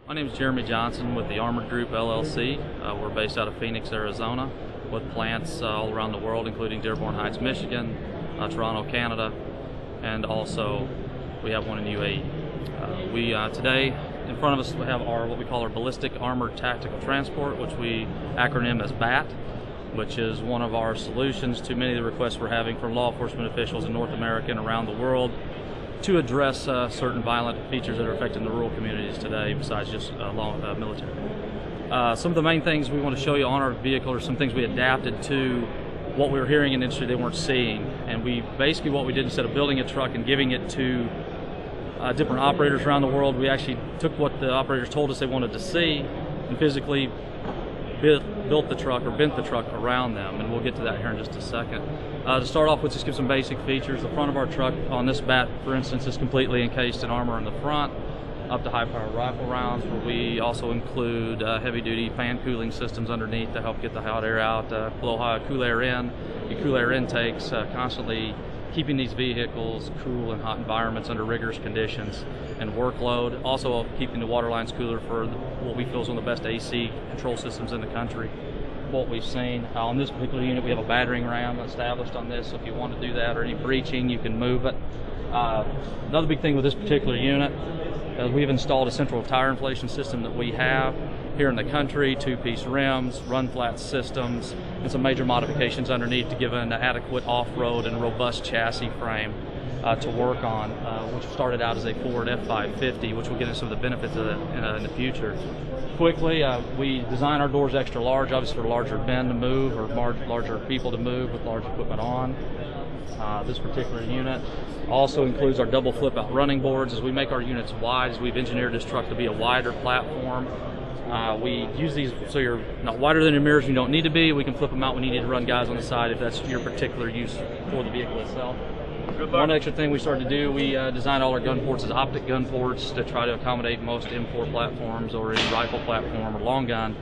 My name is Jeremy Johnson with the Armored Group LLC. We're based out of Phoenix, Arizona, with plants all around the world, including Dearborn Heights, Michigan, Toronto, Canada, and also we have one in UAE. Today, in front of us, we have what we call our Ballistic Armored Tactical Transport, which we acronym as BATT, which is one of our solutions to many of the requests we're having from law enforcement officials in North America and around the world to address certain violent features that are affecting the rural communities today, besides just military. Some of the main things we want to show you on our vehicle are some things we adapted to what we were hearing in the industry they weren't seeing. And basically what we did, instead of building a truck and giving it to different operators around the world, we actually took what the operators told us they wanted to see and physically built the truck or bent the truck around them, and we'll get to that here in just a second. To start off with, just give some basic features. The front of our truck on this BATT, for instance, is completely encased in armor in the front, up to high-powered rifle rounds, where we also include heavy-duty fan cooling systems underneath to help get the hot air out, blow hot, cool air in, get cool air intakes, constantly keeping these vehicles cool in hot environments under rigorous conditions and workload. Also keeping the water lines cooler for what we feel is one of the best AC control systems in the country. What we've seen on this particular unit, we have a battering ram established on this, so if you want to do that or any breaching, you can move it. Another big thing with this particular unit is we've installed a central tire inflation system that we have here in the country, two-piece rims, run flat systems, and some major modifications underneath to give an adequate off-road and robust chassis frame to work on, which started out as a Ford F550, which we'll get into some of the benefits of that in the future. Quickly, we design our doors extra large, obviously for larger men to move or larger people to move with large equipment on. This particular unit also includes our double flip-out running boards. As we make our units wide, as we've engineered this truck to be a wider platform, we use these so you're not wider than your mirrors when you don't need to be. We can flip them out when you need to run guys on the side if that's your particular use for the vehicle itself. One extra thing we started to do, we designed all our gun ports as optic gun ports to try to accommodate most M4 platforms or any rifle platform or long gun.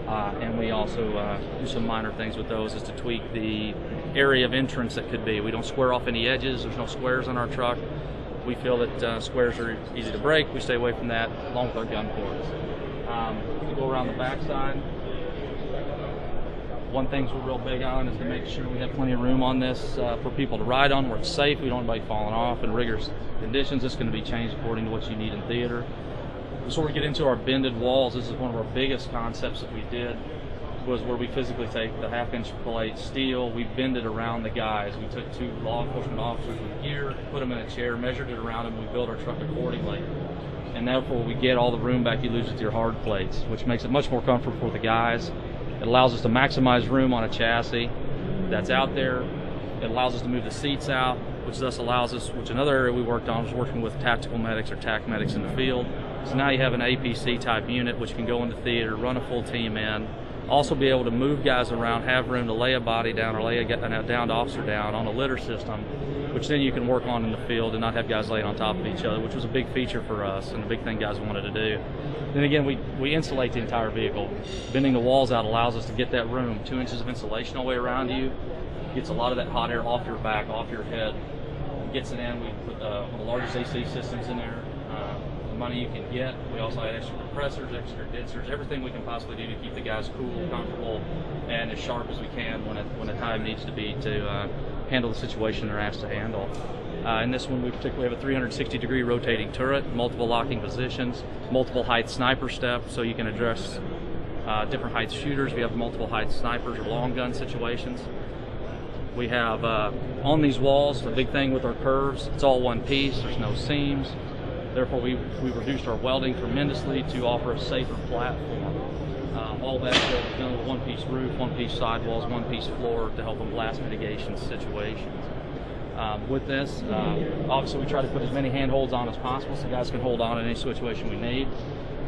And we also do some minor things with those, is to tweak the area of entrance that could be. We don't square off any edges. There's no squares on our truck. We feel that squares are easy to break. We stay away from that, along with our gun ports. We go around the back side. One thing we're real big on is to make sure we have plenty of room on this for people to ride on, where it's safe. We don't want anybody falling off in rigorous conditions. It's going to be changed according to what you need in theater. Before we get into our bended walls, this is one of our biggest concepts that we did, was where we physically take the half-inch plate steel, we bend it around the guys. We took two law enforcement officers with gear, put them in a chair, measured it around them, we built our truck accordingly. And therefore we get all the room back you lose with your hard plates, which makes it much more comfortable for the guys. It allows us to maximize room on a chassis that's out there. It allows us to move the seats out, which thus allows us, which another area we worked on was working with tactical medics or TAC medics in the field. So now you have an APC type unit which can go into theater, run a full team in, also be able to move guys around, have room to lay a body down or lay a downed officer down on a litter system, which then you can work on in the field and not have guys laying on top of each other, which was a big feature for us and a big thing guys wanted to do. Then again, we insulate the entire vehicle. Bending the walls out allows us to get that room, 2 inches of insulation all the way around you, gets a lot of that hot air off your back, off your head, gets it in. We put one of the largest AC systems in there. The money you can get. We also add extra compressors, extra condensers, everything we can possibly do to keep the guys cool, comfortable, and as sharp as we can when the time needs to be to handle the situation they're asked to handle. In this one, we particularly have a 360-degree rotating turret, multiple locking positions, multiple height sniper steps, so you can address different height shooters. We have multiple height snipers or long gun situations. We have on these walls, the big thing with our curves, it's all one piece, there's no seams. Therefore, we've reduced our welding tremendously to offer a safer platform. All that is done with a one-piece roof, one-piece sidewalls, one-piece floor to help in blast mitigation situations. With this, obviously we try to put as many handholds on as possible so guys can hold on in any situation we need.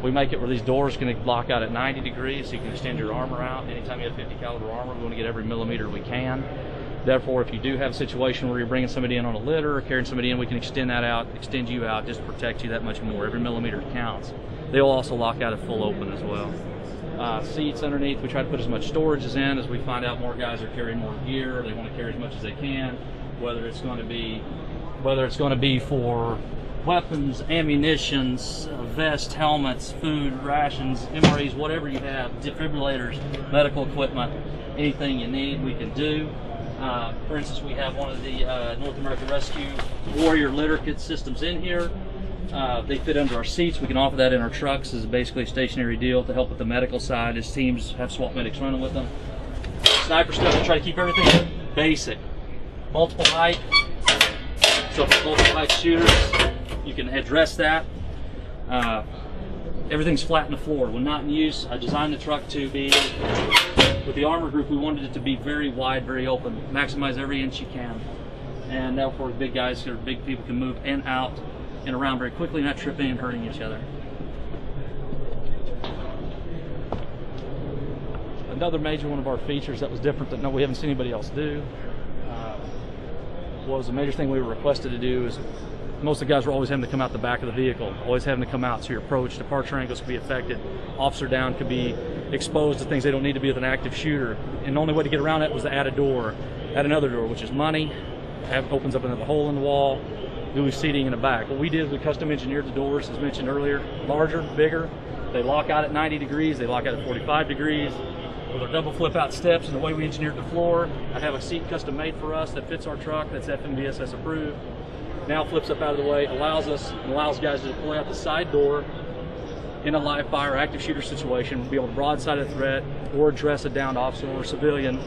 We make it where these doors can block out at 90 degrees so you can extend your armor out. Anytime you have 50 caliber armor, we want to get every millimeter we can. Therefore, if you do have a situation where you're bringing somebody in on a litter or carrying somebody in, we can extend that out, extend you out, just to protect you that much more. Every millimeter counts. They'll also lock out at full open as well. Seats underneath, we try to put as much storage as in as we find out more guys are carrying more gear. They want to carry as much as they can, whether it's going to be for weapons, ammunitions, vests, helmets, food, rations, MREs, whatever you have, defibrillators, medical equipment, anything you need, we can do. For instance, we have one of the North American Rescue Warrior litter kit systems in here. They fit under our seats. We can offer that in our trucks as basically a stationary deal to help with the medical side as teams have SWAT medics running with them. Sniper stuff, we try to keep everything basic. Multiple height. So for multiple height shooters, you can address that. Everything's flat in the floor. When not in use, I designed the truck to be, with the armor group, we wanted it to be very wide, very open. Maximize every inch you can. And therefore the big guys, or big people, can move in, out, and around very quickly, not tripping and hurting each other. Another major one of our features that was different that we haven't seen anybody else do was a major thing we were requested to do is most of the guys were always having to come out the back of the vehicle, always having to come out, so your approach, departure angles could be affected, officer down could be exposed to things they don't need to be with an active shooter, and the only way to get around that was to add a door, add another door, which is money, opens up another hole in the wall, do seating in the back. What we did is we custom engineered the doors, as mentioned earlier, larger, bigger, they lock out at 90 degrees, they lock out at 45 degrees, with our double flip out steps and the way we engineered the floor. I have a seat custom made for us that fits our truck, that's FMVSS approved. Now flips up out of the way, allows guys to deploy out the side door in a live fire active shooter situation, be able to broadside a threat or address a downed officer or civilian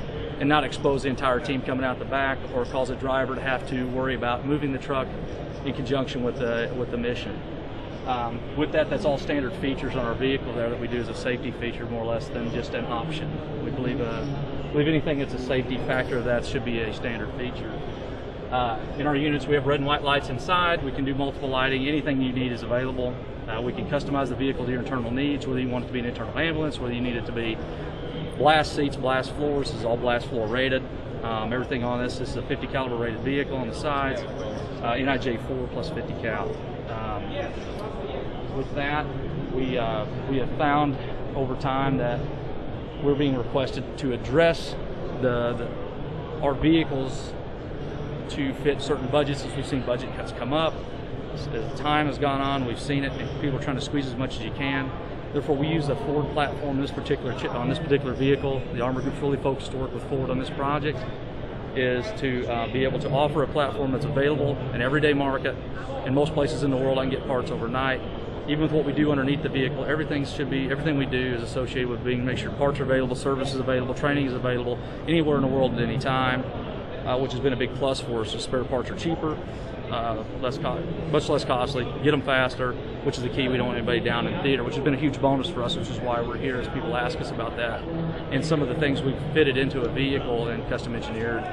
and not expose the entire team coming out the back or cause a driver to have to worry about moving the truck in conjunction with the mission. With that, that's all standard features on our vehicle there that we do as a safety feature more or less than just an option. We believe anything that's a safety factor that should be a standard feature. In our units, we have red and white lights inside. We can do multiple lighting. Anything you need is available. We can customize the vehicle to your internal needs, whether you want it to be an internal ambulance, whether you need it to be blast seats, blast floors. This is all blast floor rated. Everything on this is a 50 caliber rated vehicle on the sides. NIJ 4 plus 50 cal. With that, we have found over time that we're being requested to address our vehicles to fit certain budgets. As we've seen budget cuts come up, as time has gone on, we've seen it, and people are trying to squeeze as much as you can. Therefore, we use the Ford platform on this particular vehicle. The Armor Group's really focused to work with Ford on this project, is to be able to offer a platform that's available in everyday market. In most places in the world, I can get parts overnight. Even with what we do underneath the vehicle, everything we do is associated with make sure parts are available, service is available, training is available anywhere in the world at any time. Which has been a big plus for us. The spare parts are cheaper, much less costly, get them faster, which is the key. We don't want anybody down in theater, which has been a huge bonus for us, which is why we're here, as people ask us about that. And some of the things we've fitted into a vehicle and custom engineered.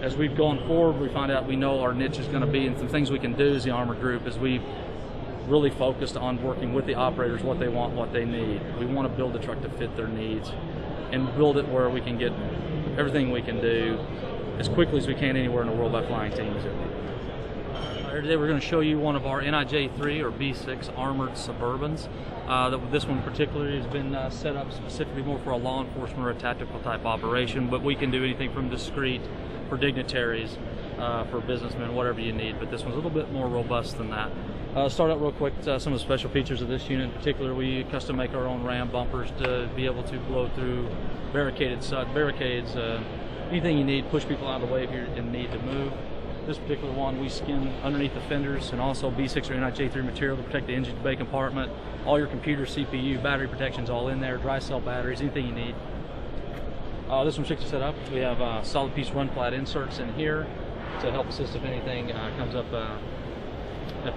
As we've gone forward, we find out we know our niche is going to be, and some things we can do as the Armor Group is we've really focused on working with the operators, what they want, what they need. We want to build the truck to fit their needs and build it where we can get everything we can do as quickly as we can anywhere in the world by flying teams. Today we're going to show you one of our NIJ3 or B6 armored Suburbans. This one particularly has been set up specifically more for a law enforcement or a tactical type operation, but we can do anything from discreet, for dignitaries, for businessmen, whatever you need, but this one's a little bit more robust than that. Start out real quick, some of the special features of this unit in particular. We custom make our own ram bumpers to be able to blow through barricades, anything you need, push people out of the way if you're in need to move. This particular one, we skin underneath the fenders and also B6 or NIJ3 material to protect the engine bay compartment. All your computer, CPU, battery protection's all in there, dry cell batteries, anything you need. This one's tricky to set up. We have solid piece run flat inserts in here to help assist if anything comes up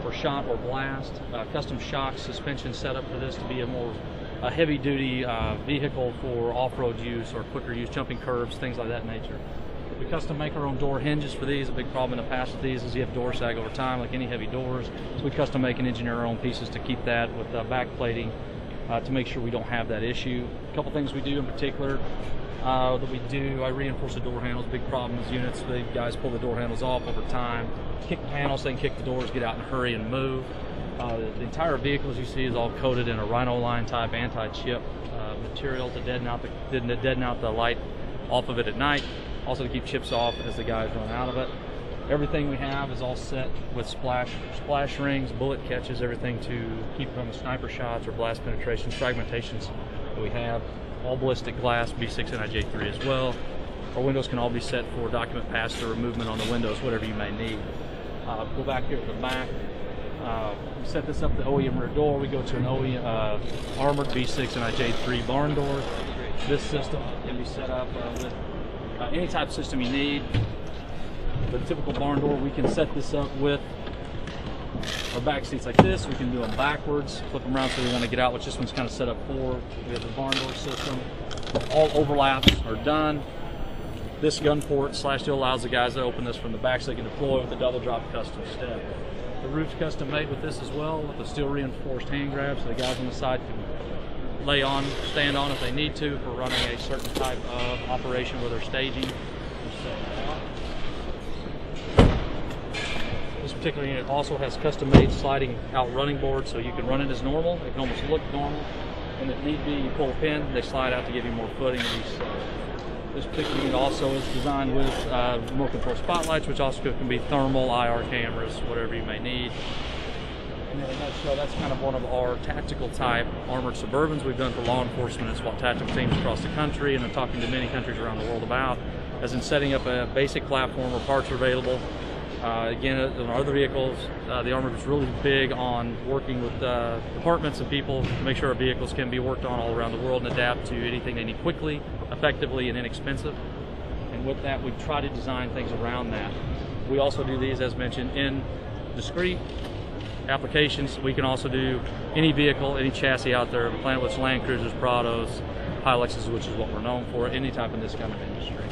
for shot or blast. Custom shock suspension setup for this to be a heavy duty vehicle for off-road use or quicker use, jumping curbs, things like that nature. We custom make our own door hinges for these. A big problem in the past with these is you have door sag over time, like any heavy doors. So we custom make and engineer our own pieces to keep that with back plating to make sure we don't have that issue. A couple things we do in particular I reinforce the door handles. Big problem with units, the guys pull the door handles off over time, kick the panels, they can kick the doors, get out and hurry and move. The entire vehicle, as you see, is all coated in a rhino line type anti-chip material to deaden out the light off of it at night, also to keep chips off as the guys run out of it. Everything we have is all set with splash rings, bullet catches, everything to keep from sniper shots or blast penetrations, fragmentations that we have. All ballistic glass, B6 and IJ3 as well. Our windows can all be set for document pass-through or movement on the windows, whatever you may need. Go back here to the back. We set this up the OEM rear door. We go to an OEM armored B6 and IJ3 barn door. This system can be set up with any type of system you need. The typical barn door, we can set this up with our back seats like this. We can do them backwards, flip them around so we want to get out, which this one's kind of set up for. We have the barn door system. All overlaps are done. This gun port /deal allows the guys to open this from the back so they can deploy with a double drop custom step. The roof's custom made with this as well, with a steel reinforced hand grab so the guys on the side can lay on, stand on if they need to for running a certain type of operation where they're staging. This particular unit also has custom made sliding out running boards so you can run it as normal. It can almost look normal. And if need be, you pull a pin, they slide out to give you more footing. This particular unit also is designed with remote control spotlights, which also can be thermal, IR cameras, whatever you may need. And in a nutshell, that's kind of one of our tactical type armored Suburbans we've done for law enforcement and SWAT tactical teams across the country, and I'm talking to many countries around the world about, as in setting up a basic platform where parts are available. Again, in our other vehicles, the Armored is really big on working with departments and people to make sure our vehicles can be worked on all around the world and adapt to anything they need quickly, effectively, and inexpensive. And with that, we try to design things around that. We also do these, as mentioned, in discrete applications. We can also do any vehicle, any chassis out there, Planet with Land Cruisers, Prados, Hiluxes, which is what we're known for, any type in this kind of industry.